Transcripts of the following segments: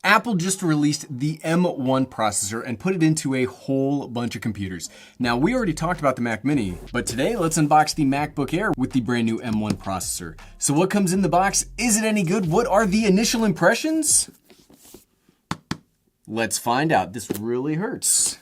Apple just released the M1 processor and put it into a whole bunch of computers. Now, we already talked about the Mac Mini, but today let's unbox the MacBook Air with the brand new M1 processor. So what comes in the box? Is it any good? What are the initial impressions? Let's find out. This really hurts.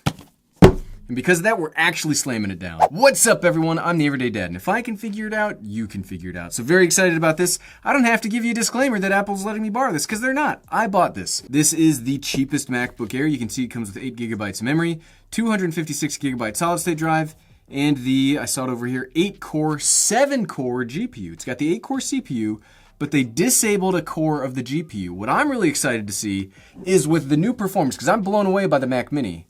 And because of that, we're actually slamming it down. What's up, everyone? I'm the Everyday Dad, and if I can figure it out, you can figure it out. So very excited about this. I don't have to give you a disclaimer that Apple's letting me borrow this, because they're not. I bought this. This is the cheapest MacBook Air. You can see it comes with 8 gigabytes of memory, 256 gigabyte solid-state drive, and the, I saw it over here, 8-core, 7-core GPU. It's got the 8-core CPU, but they disabled a core of the GPU. What I'm really excited to see is with the new performance, because I'm blown away by the Mac Mini.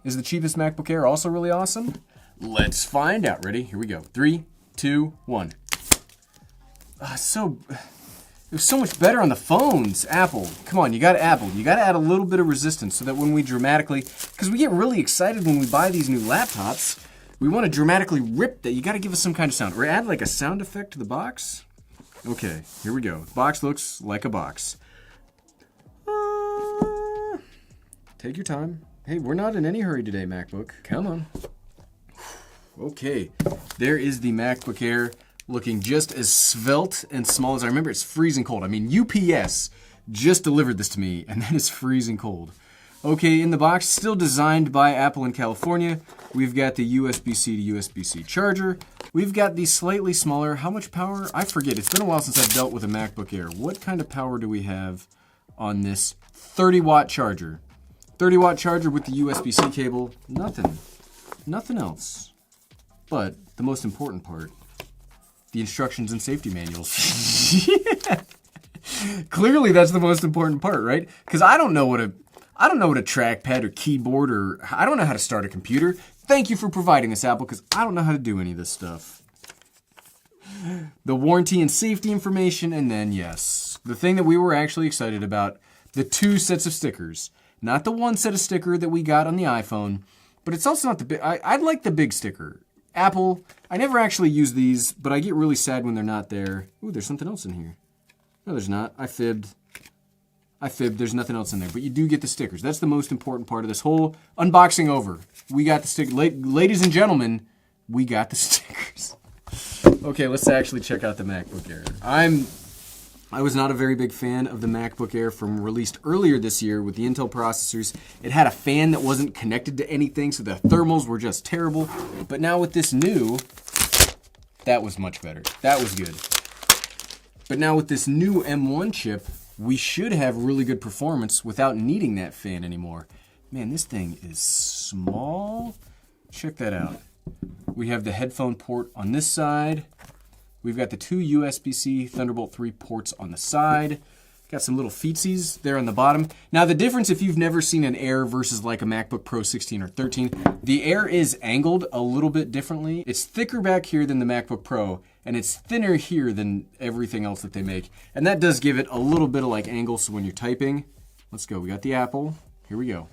Is the cheapest MacBook Air also really awesome? Let's find out. Ready? Here we go. 3, 2, 1. It was so much better on the phones. Apple, come on, you got Apple. You got to add a little bit of resistance so that when we dramatically, because we get really excited when we buy these new laptops, we want to dramatically rip that. You got to give us some kind of sound, or add like a sound effect to the box. Okay, here we go. The box looks like a box. Take your time. Hey, we're not in any hurry today, MacBook. Come on. Okay, there is the MacBook Air looking just as svelte and small as I remember. It's freezing cold. I mean, UPS just delivered this to me, and then it's freezing cold. Okay, in the box, still designed by Apple in California. We've got the USB-C to USB-C charger. We've got the slightly smaller, how much power? I forget. It's been a while since I've dealt with a MacBook Air. What kind of power do we have on this 30-watt charger? 30-watt charger with the USB-C cable. Nothing else. But the most important part, the instructions and safety manuals. Yeah. Clearly that's the most important part, right? Because I don't know what a trackpad or keyboard, or I don't know how to start a computer. Thank you for providing this, Apple, because I don't know how to do any of this stuff. The warranty and safety information, and then yes, the thing that we were actually excited about, the 2 sets of stickers. Not the 1 set of sticker that we got on the iPhone, but it's also not the big, I'd like the big sticker. Apple, I never actually use these, but I get really sad when they're not there. Ooh, there's something else in here. No, there's not. I fibbed. There's nothing else in there, but you do get the stickers. That's the most important part of this whole unboxing over. We got the stickers. Ladies and gentlemen, we got the stickers. Okay, let's actually check out the MacBook Air. I was not a very big fan of the MacBook Air from released earlier this year with the Intel processors. It had a fan that wasn't connected to anything, so the thermals were just terrible. But now with this new, that was much better. That was good. But now with this new M1 chip, we should have really good performance without needing that fan anymore. Man, this thing is small. Check that out. We have the headphone port on this side. We've got the 2 USB-C Thunderbolt 3 ports on the side. Got some little feetsies there on the bottom. Now the difference, if you've never seen an Air versus like a MacBook Pro 16 or 13, the Air is angled a little bit differently. It's thicker back here than the MacBook Pro, and it's thinner here than everything else that they make. And that does give it a little bit of like angle, so when you're typing, let's go. We got the Apple. Here we go.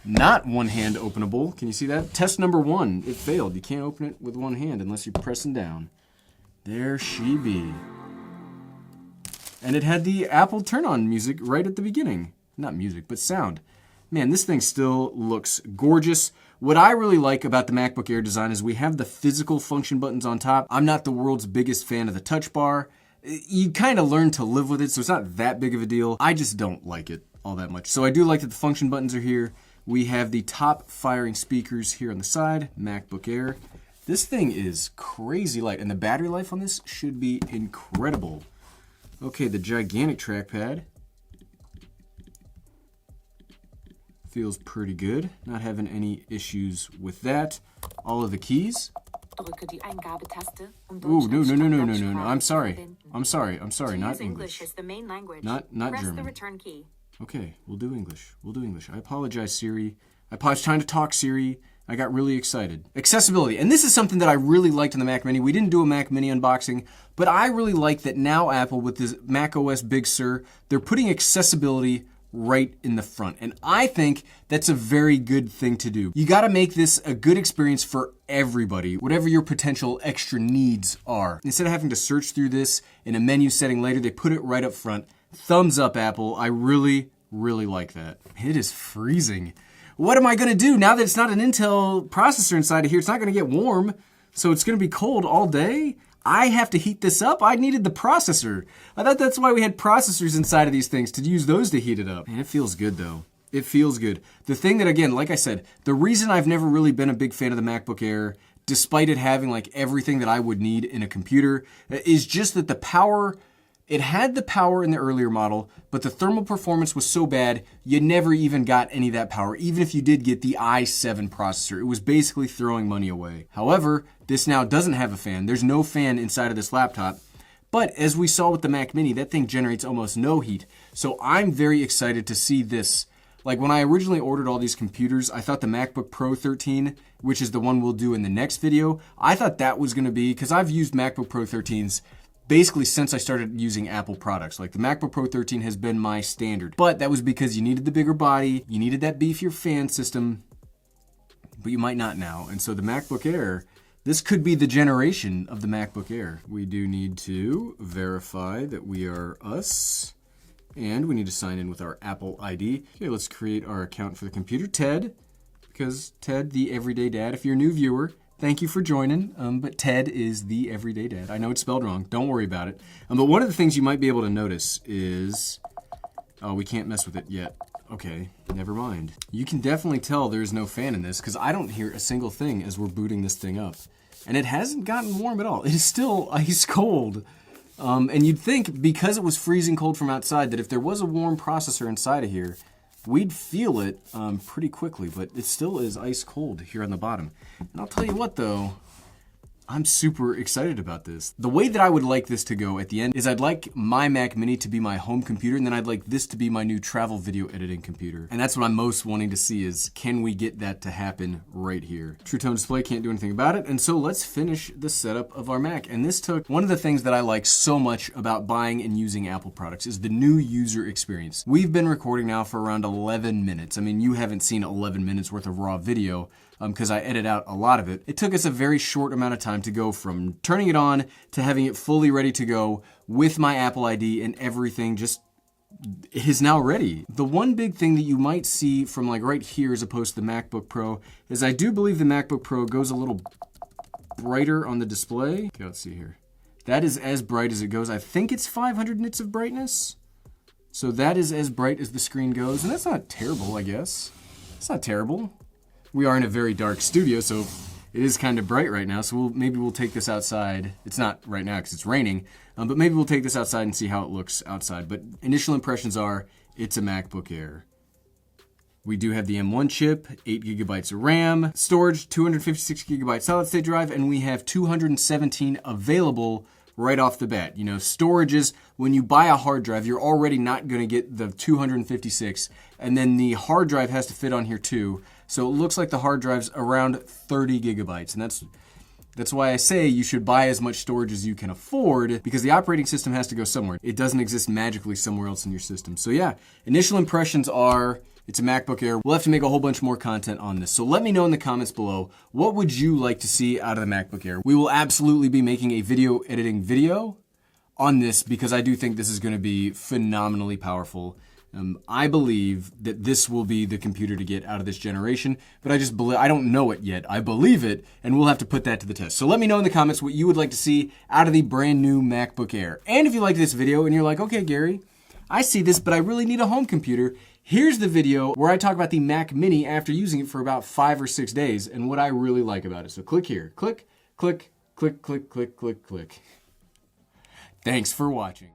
Not one-hand openable. Can you see that? Test number 1, it failed. You can't open it with one hand unless you're pressing down. There she be. And it had the Apple turn-on music right at the beginning. Not music, but sound. Man, this thing still looks gorgeous. What I really like about the MacBook Air design is we have the physical function buttons on top. I'm not the world's biggest fan of the touch bar. You kind of learn to live with it, so it's not that big of a deal. I just don't like it all that much. So I do like that the function buttons are here. We have the top firing speakers here on the side, MacBook Air. This thing is crazy light, and the battery life on this should be incredible. Okay, the gigantic trackpad. Feels pretty good. Not having any issues with that. All of the keys. Ooh, no. I'm sorry. Not English. Not German. Okay, we'll do English. I apologize, Siri. I was trying to talk, Siri. I got really excited. Accessibility, and this is something that I really liked in the Mac Mini. We didn't do a Mac Mini unboxing, but I really like that now Apple, with this Mac OS Big Sur, they're putting accessibility right in the front. And I think that's a very good thing to do. You gotta make this a good experience for everybody, whatever your potential extra needs are. Instead of having to search through this in a menu setting later, they put it right up front. Thumbs up, Apple. I really, Really like that. It is freezing. What am I gonna do now that it's not an Intel processor inside of here? It's not gonna get warm, so it's gonna be cold all day. I have to heat this up. I needed the processor. I thought that's why we had processors inside of these things, to use those to heat it up. Man, it feels good though. It feels good. The thing that, again, like I said, the reason I've never really been a big fan of the MacBook Air, despite it having like everything that I would need in a computer, is just that the power, it had the power in the earlier model, but the thermal performance was so bad, you never even got any of that power. Even if you did get the i7 processor, it was basically throwing money away. However, this now doesn't have a fan. There's no fan inside of this laptop. But as we saw with the Mac Mini, that thing generates almost no heat. So I'm very excited to see this. Like when I originally ordered all these computers, I thought the MacBook Pro 13, which is the one we'll do in the next video, I thought that was gonna be, because I've used MacBook Pro 13s basically since I started using Apple products. Like the MacBook Pro 13 has been my standard. But that was because you needed the bigger body, you needed that beefier fan system, but you might not now. And so the MacBook Air, this could be the generation of the MacBook Air. We do need to verify that we are us, and we need to sign in with our Apple ID. Okay, let's create our account for the computer. Ted, because Ted, the everyday dad, if you're a new viewer, thank you for joining, but Ted is the everyday dad. I know it's spelled wrong, don't worry about it. But one of the things you might be able to notice is, oh, we can't mess with it yet. Okay, never mind. You can definitely tell there's no fan in this because I don't hear a single thing as we're booting this thing up. And it hasn't gotten warm at all. It is still ice cold. And you'd think because it was freezing cold from outside that if there was a warm processor inside of here, we'd feel it pretty quickly, but it still is ice cold here on the bottom. And I'll tell you what though, I'm super excited about this. The way that I would like this to go at the end is I'd like my Mac Mini to be my home computer, and then I'd like this to be my new travel video editing computer. And that's what I'm most wanting to see is, can we get that to happen right here? True Tone display, can't do anything about it. And so let's finish the setup of our Mac. And this took, one of the things that I like so much about buying and using Apple products is the new user experience. We've been recording now for around 11 minutes. I mean, you haven't seen 11 minutes worth of raw video, because I edit out a lot of it. It took us a very short amount of time to go from turning it on to having it fully ready to go with my Apple ID and everything. Just, it is now ready. The one big thing that you might see from like right here as opposed to the MacBook Pro is I do believe the MacBook Pro goes a little brighter on the display. Okay, let's see here. That is as bright as it goes. I think it's 500 nits of brightness. So that is as bright as the screen goes, and that's not terrible, I guess. It's not terrible. We are in a very dark studio, so it is kind of bright right now, so maybe we'll take this outside. It's not right now because it's raining, but maybe we'll take this outside and see how it looks outside. But initial impressions are, it's a MacBook Air. We do have the M1 chip, 8 gigabytes of RAM, storage, 256 gigabyte solid state drive, and we have 217 available right off the bat. You know, storages, when you buy a hard drive, you're already not going to get the 256, and then the hard drive has to fit on here too. So it looks like the hard drive's around 30 gigabytes, and that's why I say you should buy as much storage as you can afford, because the operating system has to go somewhere. It doesn't exist magically somewhere else in your system. So yeah, initial impressions are, it's a MacBook Air. We'll have to make a whole bunch more content on this. So let me know in the comments below, what would you like to see out of the MacBook Air? We will absolutely be making a video editing video on this because I do think this is going to be phenomenally powerful. I believe that this will be the computer to get out of this generation, but I don't know it yet. I believe it, and we'll have to put that to the test. So let me know in the comments what you would like to see out of the brand new MacBook Air. And if you like this video and you're like, okay, Gary, I see this, but I really need a home computer, here's the video where I talk about the Mac Mini after using it for about 5 or 6 days and what I really like about it. So click here. Click, click, click, click, click, click, click. Thanks for watching.